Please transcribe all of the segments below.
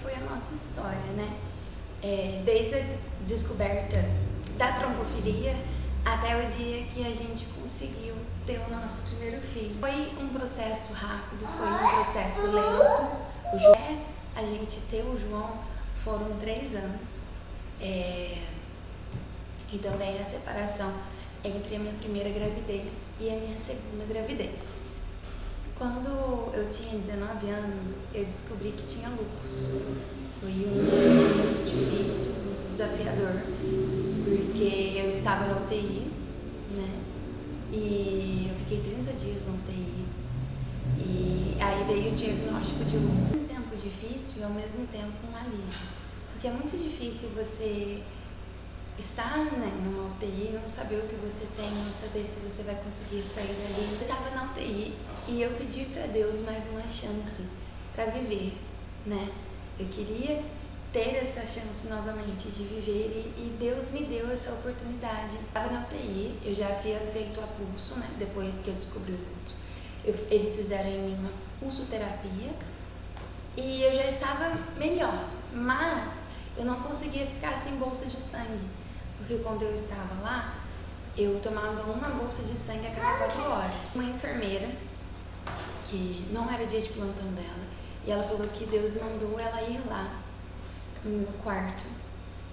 foi a nossa história, né? Desde a descoberta da trombofilia até o dia que a gente conseguiu ter o nosso primeiro filho. Foi um processo rápido, foi um processo lento. A gente ter o João foram 3 anos. E também a separação entre a minha primeira gravidez e a minha segunda gravidez. Quando eu tinha 19 anos, eu descobri que tinha lúpus. Foi um momento muito difícil, muito desafiador, porque eu estava na UTI, né? E eu fiquei 30 dias na UTI. E aí veio o diagnóstico de lúpus. Um tempo difícil e ao mesmo tempo um alívio. Porque é muito difícil você estar, né, numa UTI, não saber o que você tem, não saber se você vai conseguir sair dali. Eu estava na UTI e eu pedi para Deus mais uma chance para viver, né? Eu queria ter essa chance novamente de viver e Deus me deu essa oportunidade. Eu estava na UTI, eu já havia feito a pulso, né? Depois que eu descobri o lúpus, eles fizeram em mim uma pulsoterapia e eu já estava melhor, mas eu não conseguia ficar sem bolsa de sangue. Porque quando eu estava lá, eu tomava uma bolsa de sangue a cada 4 horas. Uma enfermeira, que não era dia de plantão dela, e ela falou que Deus mandou ela ir lá, no meu quarto.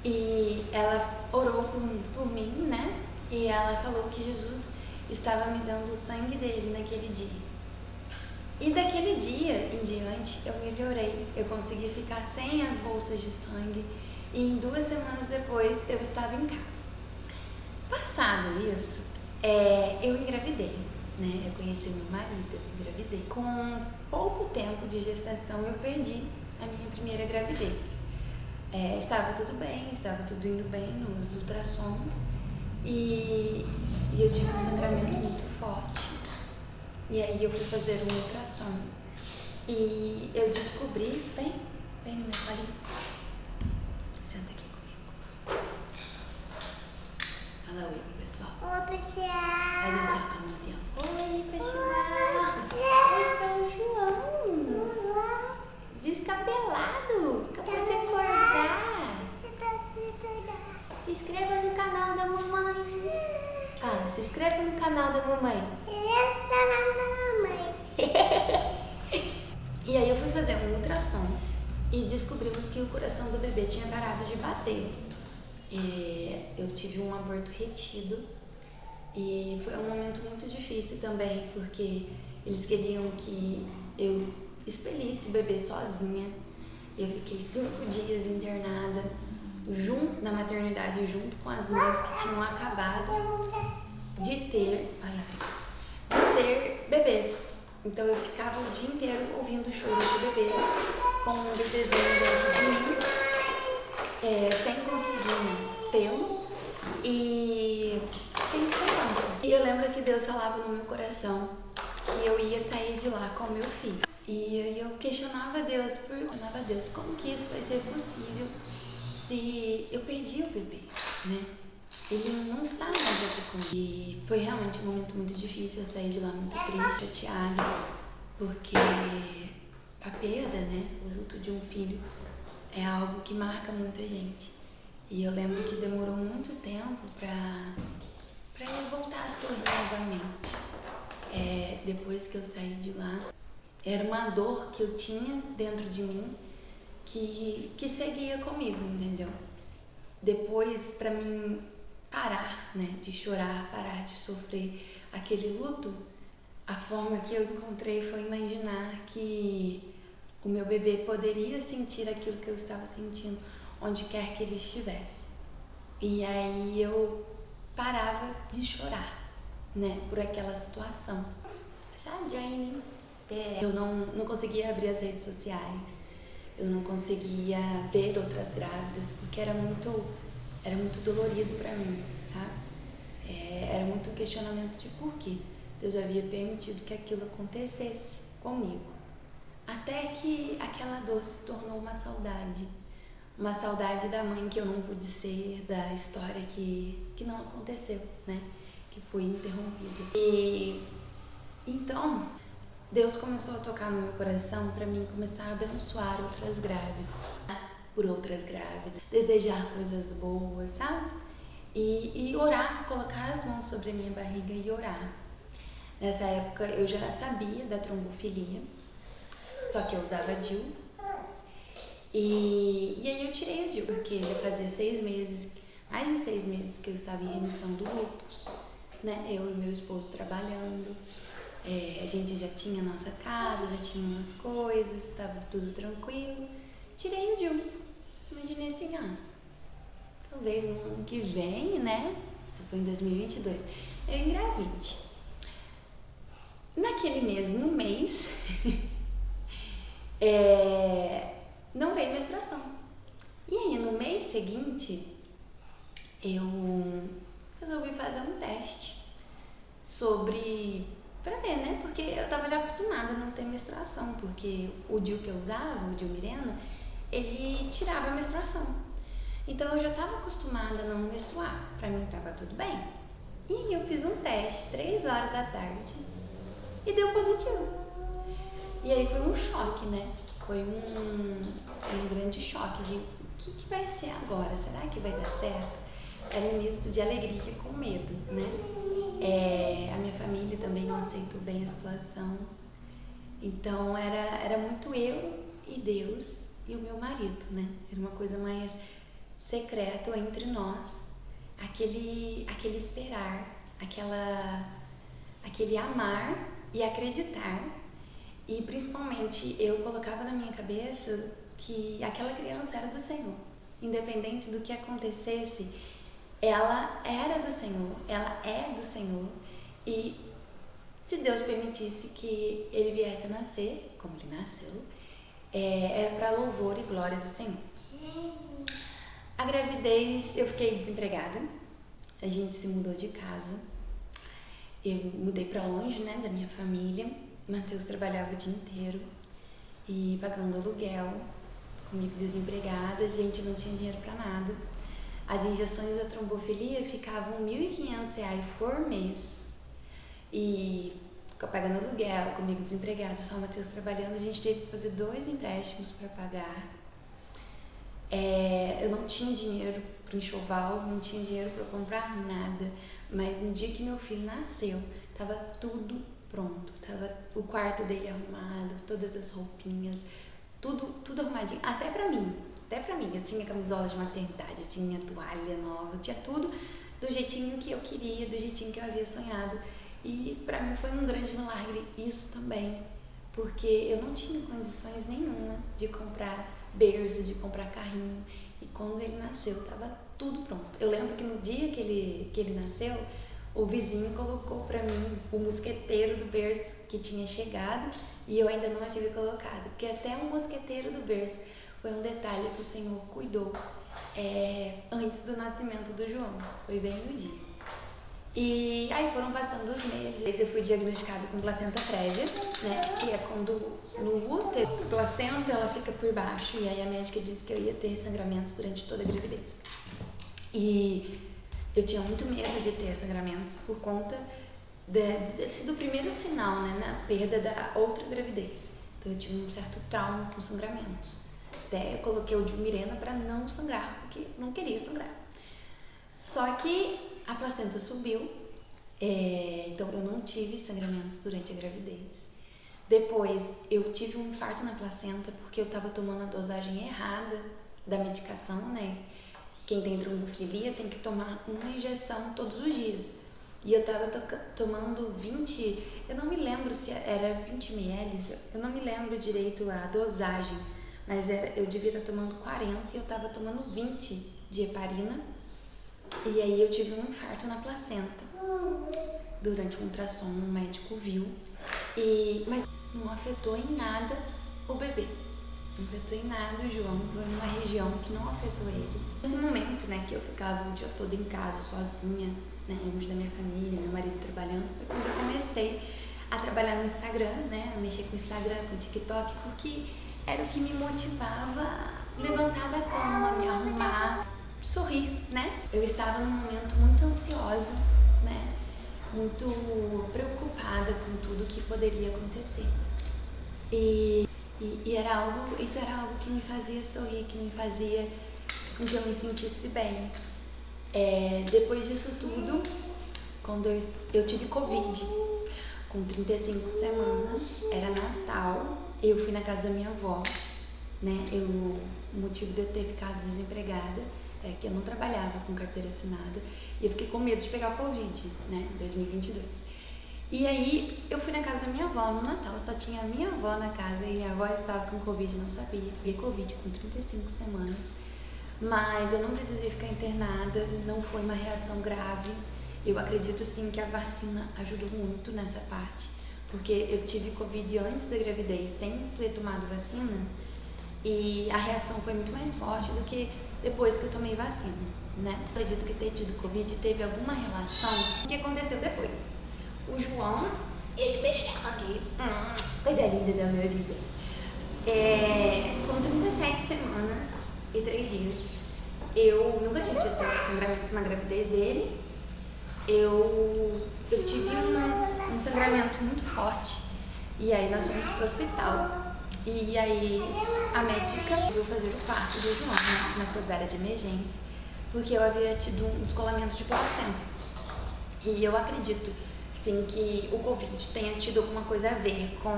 E ela orou por mim, né? E ela falou que Jesus estava me dando o sangue dele naquele dia. E daquele dia em diante, eu melhorei. Eu consegui ficar sem as bolsas de sangue. E em 2 semanas depois, eu estava em casa. Passado isso, eu engravidei, né? Eu conheci meu marido, eu engravidei. Com pouco tempo de gestação, eu perdi a minha primeira gravidez. Estava tudo bem, estava tudo indo bem nos ultrassons. E eu tive um sangramento muito forte. E aí eu fui fazer um ultrassom. E eu descobri, bem no meu colinho. Senta aqui comigo. Fala oi, pessoal. Oi, pessoal. Faz assim com a mãozinha. Oi, pessoal. Oi, São João. Descabelado. Acabou de acordar. Se inscreva no canal da mamãe. Fala, se inscreva no canal da mamãe. E aí eu fui fazer um ultrassom e descobrimos que o coração do bebê tinha parado de bater. Eu tive um aborto retido e foi um momento muito difícil também, porque eles queriam que eu expelisse o bebê sozinha. Eu fiquei 5 dias internada na maternidade junto com as mães que tinham acabado de ter bebês. Então eu ficava o dia inteiro ouvindo o choro de bebês, com um bebezinho dentro de mim, sem conseguir tê-lo e sem esperança. E eu lembro que Deus falava no meu coração que eu ia sair de lá com meu filho. E aí eu questionava Deus, como que isso vai ser possível se eu perdi o bebê, né? Ele não está mais aqui comigo. E foi realmente um momento muito difícil. Eu saí de lá muito triste, chateada, porque a perda, né, o luto de um filho é algo que marca muita gente. E eu lembro que demorou muito tempo para eu voltar a sorrir novamente. Depois que eu saí de lá, era uma dor que eu tinha dentro de mim que seguia comigo, entendeu? Depois, para mim parar, né, de chorar, parar de sofrer aquele luto, a forma que eu encontrei foi imaginar que o meu bebê poderia sentir aquilo que eu estava sentindo, onde quer que ele estivesse. E aí eu parava de chorar, né, por aquela situação. Sabe, Jane? Eu não conseguia abrir as redes sociais, eu não conseguia ver outras grávidas, porque era muito dolorido pra mim, sabe? Era muito um questionamento de por que Deus havia permitido que aquilo acontecesse comigo. Até que aquela dor se tornou uma saudade da mãe que eu não pude ser, da história que não aconteceu, né? Que foi interrompida. E então, Deus começou a tocar no meu coração para mim começar a abençoar outras grávidas, por outras grávidas, desejar coisas boas, sabe? E orar, colocar as mãos sobre a minha barriga e orar. Nessa época eu já sabia da trombofilia, só que eu usava DIU. E aí eu tirei o DIU, porque já fazia 6 meses, mais de 6 meses que eu estava em remissão do lúpus, né? Eu e meu esposo trabalhando, a gente já tinha nossa casa, já tinha umas coisas, estava tudo tranquilo. Tirei o DIU. Imaginei assim, talvez no ano que vem, né? Isso foi em 2022, eu engravide. Naquele mesmo mês, não veio menstruação. E aí, no mês seguinte, eu resolvi fazer um teste pra ver, né? Porque eu tava já acostumada a não ter menstruação, porque o DIU que eu usava, o DIU Mirena, ele tirava a menstruação. Então eu já tava acostumada a não menstruar, pra mim tava tudo bem. E aí eu fiz um teste, 3 horas da tarde, e deu positivo. E aí foi um choque, né? Foi um grande choque de o que vai ser agora? Será que vai dar certo? Era um misto de alegria com medo, né? A minha família também não aceitou bem a situação. Então era muito eu e Deus e o meu marido, né? Era uma coisa mais secreta entre nós. Aquele esperar, aquele amar e acreditar. E principalmente eu colocava na minha cabeça que aquela criança era do Senhor. Independente do que acontecesse, ela era do Senhor, ela é do Senhor. E se Deus permitisse que ele viesse a nascer, como ele nasceu, era para louvor e glória do Senhor. A gravidez, eu fiquei desempregada, a gente se mudou de casa, eu mudei para longe, né, da minha família. Matheus trabalhava o dia inteiro e pagando aluguel, comigo desempregada, a gente não tinha dinheiro para nada. As injeções da trombofilia ficavam R$ 1.500 por mês e pagando aluguel, comigo desempregada, só o Matheus trabalhando, a gente teve que fazer 2 empréstimos para pagar. Eu não tinha dinheiro para o enxoval, não tinha dinheiro para comprar nada, mas no dia que meu filho nasceu, tava tudo pronto, tava o quarto dele arrumado, todas as roupinhas, tudo arrumadinho, até pra mim, eu tinha camisola de maternidade, eu tinha toalha nova, eu tinha tudo do jeitinho que eu queria, do jeitinho que eu havia sonhado. E pra mim foi um grande milagre isso também, porque eu não tinha condições nenhuma de comprar berço, de comprar carrinho, e quando ele nasceu tava tudo pronto. Eu lembro que no dia que ele nasceu, o vizinho colocou pra mim o mosqueteiro do berço que tinha chegado e eu ainda não tive colocado, porque até o mosqueteiro do berço foi um detalhe que o Senhor cuidou antes do nascimento do João, foi bem no dia. E aí foram passando os meses, eu fui diagnosticada com placenta prévia, né, que é quando no útero, a placenta ela fica por baixo, e aí a médica disse que eu ia ter sangramentos durante toda a gravidez. E eu tinha muito medo de ter sangramentos por conta de ter sido o primeiro sinal, né, na perda da outra gravidez. Então eu tive um certo trauma com sangramentos. Até eu coloquei o DIU Mirena para não sangrar, porque não queria sangrar. Só que a placenta subiu, então eu não tive sangramentos durante a gravidez. Depois eu tive um infarto na placenta porque eu estava tomando a dosagem errada da medicação, né? Quem tem trombofilia tem que tomar uma injeção todos os dias. E eu estava tomando 20, eu não me lembro se era 20 ml, eu não me lembro direito a dosagem, mas eu devia estar tomando 40 e eu estava tomando 20 de heparina. E aí eu tive um infarto na placenta. Durante o ultrassom, o médico viu, mas não afetou em nada o bebê. Não afetou em nada o João, foi numa região que não afetou ele. Nesse momento, né, que eu ficava o dia todo em casa, sozinha, né, longe da minha família, meu marido trabalhando, foi quando eu comecei a trabalhar no Instagram, né, a mexer com o Instagram, com o TikTok, porque era o que me motivava a levantar da cama, me arrumar, sorrir, né. Eu estava num momento muito ansiosa, né, muito preocupada com tudo tudo que poderia acontecer. Isso era algo que me fazia sorrir, que me fazia com que eu me sentisse bem. Depois disso tudo, quando eu tive Covid, com 35 semanas, era Natal, eu fui na casa da minha avó, né? O motivo de eu ter ficado desempregada é que eu não trabalhava com carteira assinada e eu fiquei com medo de pegar Covid, né? 2022. E aí eu fui na casa da minha avó no Natal, só tinha a minha avó na casa e minha avó estava com Covid, não sabia. Peguei Covid com 35 semanas, mas eu não precisei ficar internada, não foi uma reação grave. Eu acredito sim que a vacina ajudou muito nessa parte, porque eu tive Covid antes da gravidez, sem ter tomado vacina, e a reação foi muito mais forte do que depois que eu tomei vacina, né? Acredito que ter tido Covid teve alguma relação com o que aconteceu depois. O João, esse perereca aqui, coisa linda da minha vida, com 37 semanas e 3 dias, eu nunca tinha tido sangramento na gravidez dele. Eu tive um sangramento muito forte e aí nós fomos pro hospital e aí a médica veio fazer o parto do João, né, na cesárea de emergência, porque eu havia tido um descolamento de placenta. E eu acredito sim que o Covid tenha tido alguma coisa a ver com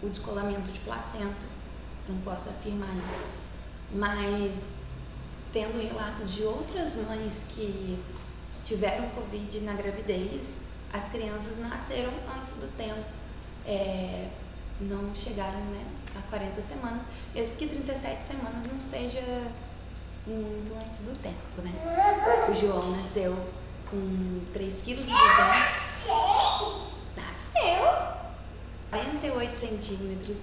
o descolamento de placenta, não posso afirmar isso, mas tendo relatos de outras mães que tiveram Covid na gravidez, as crianças nasceram antes do tempo, não chegaram, né, a 40 semanas, mesmo que 37 semanas não seja muito antes do tempo, né? O João nasceu com 3,2 kg. Nasceu! 48 centímetros.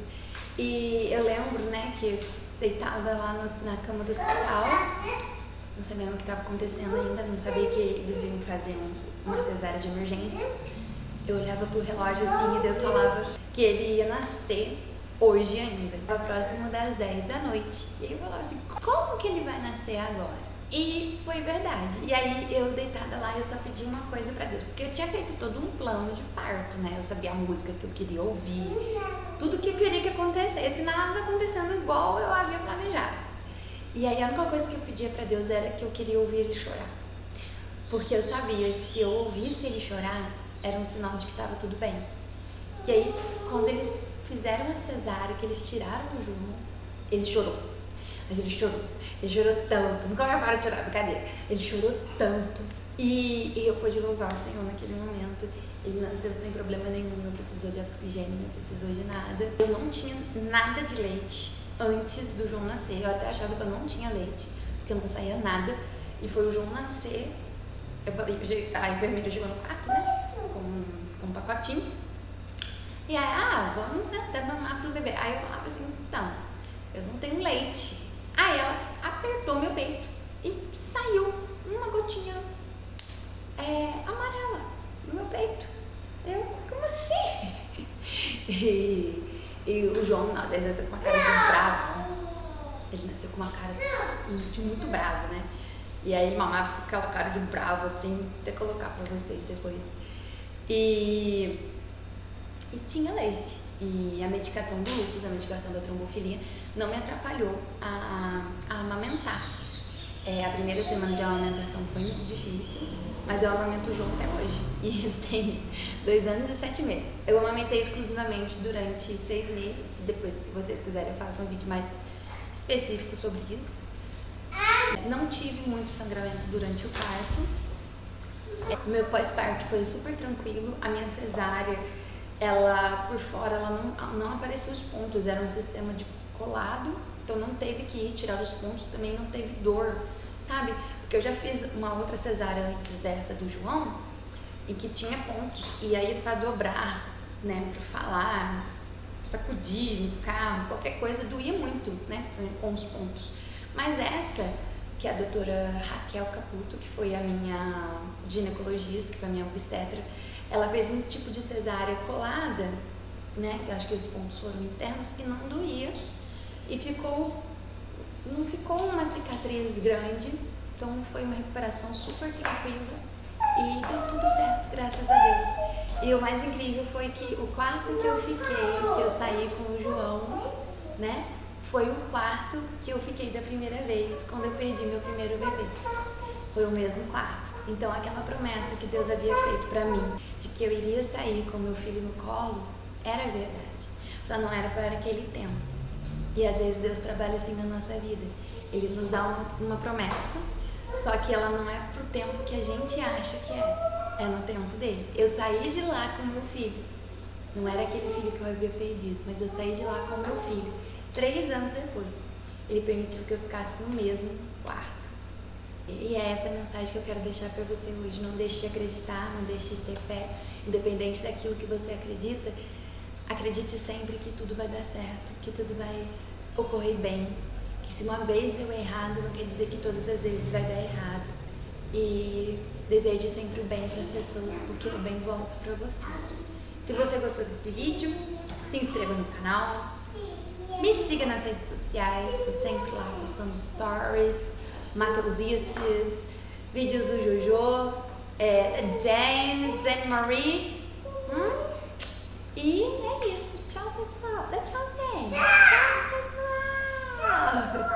E eu lembro, né, que eu deitada lá na cama do hospital, não sabendo o que estava acontecendo ainda, não sabia que eles iam fazer uma cesárea de emergência. Eu olhava pro relógio assim e Deus falava que ele ia nascer hoje ainda, próximo das 10 da noite. E aí eu falava assim, como que ele vai nascer agora? E foi verdade. E aí eu deitada lá, eu só pedi uma coisa pra Deus, porque eu tinha feito todo um plano de parto, né? Eu sabia a música que eu queria ouvir, tudo que eu queria que acontecesse, nada acontecendo igual eu havia planejado. E aí a única coisa que eu pedia pra Deus era que eu queria ouvir ele chorar, porque eu sabia que se eu ouvisse ele chorar, era um sinal de que estava tudo bem. E aí, quando eles fizeram a cesárea, que eles tiraram o João, ele chorou. Mas ele chorou tanto, nunca vai parar de chorar, brincadeira. Ele chorou tanto. E eu pude louvar o Senhor naquele momento. Ele nasceu sem problema nenhum, não precisou de oxigênio, não precisou de nada. Eu não tinha nada de leite antes do João nascer. Eu até achava que eu não tinha leite, porque não saía nada. E foi o João nascer, eu falei, a enfermeira chegou no quarto, né, com um pacotinho. E aí, vamos, né, dar mamar pro bebê. Aí eu falava assim, então, eu não tenho leite. Aí ela apertou meu peito e saiu uma gotinha amarela no meu peito. Eu, como assim? E o João, nossa, ele nasceu com uma cara de bravo. Ele nasceu com uma cara de muito bravo, né? E aí ele mamava com aquela cara de bravo, assim, vou até colocar pra vocês depois. E tinha leite. E a medicação do lúpus, a medicação da trombofilia, não me atrapalhou a amamentar. A primeira semana de amamentação foi muito difícil, mas eu amamento o João até hoje. E ele tem 2 anos e 7 meses. Eu amamentei exclusivamente durante 6 meses. Depois, se vocês quiserem, eu faço um vídeo mais específico sobre isso. Não tive muito sangramento durante o parto. Meu pós-parto foi super tranquilo. A minha cesárea, ela por fora, ela não apareceu os pontos, era um sistema de colado, então não teve que ir tirar os pontos, também não teve dor, sabe? Porque eu já fiz uma outra cesárea antes dessa do João, e que tinha pontos, e aí pra dobrar, né, pra falar, sacudir no carro, qualquer coisa, doía muito, né, com os pontos. Mas essa, que é a doutora Raquel Caputo, que foi a minha ginecologista, que foi a minha obstetra, ela fez um tipo de cesárea colada, né, que eu acho que os pontos foram internos, que não doía, e não ficou uma cicatriz grande, então foi uma recuperação super tranquila, e deu tudo certo, graças a Deus. E o mais incrível foi que o quarto que eu fiquei, que eu saí com o João, né? Foi o quarto que eu fiquei da primeira vez, quando eu perdi meu primeiro bebê. Foi o mesmo quarto. Então aquela promessa que Deus havia feito pra mim, de que eu iria sair com meu filho no colo, era verdade. Só não era para aquele tempo. E às vezes Deus trabalha assim na nossa vida. Ele nos dá uma promessa, só que ela não é pro tempo que a gente acha que é no tempo dele. Eu saí de lá com meu filho. Não era aquele filho que eu havia perdido, mas eu saí de lá com meu filho. 3 anos depois, ele permitiu que eu ficasse no mesmo quarto. E é essa mensagem que eu quero deixar para você hoje. Não deixe de acreditar, não deixe de ter fé. Independente daquilo que você acredita, acredite sempre que tudo vai dar certo, que tudo vai ocorrer bem. Que se uma vez deu errado, não quer dizer que todas as vezes vai dar errado. E deseje sempre o bem para as pessoas, porque o bem volta para você. Se você gostou desse vídeo, se inscreva no canal, me siga nas redes sociais, estou sempre lá postando stories, Mateusices, vídeos do Jojo, Jane Marie. E é isso. Tchau, pessoal. Dá tchau, Jane. Tchau, pessoal.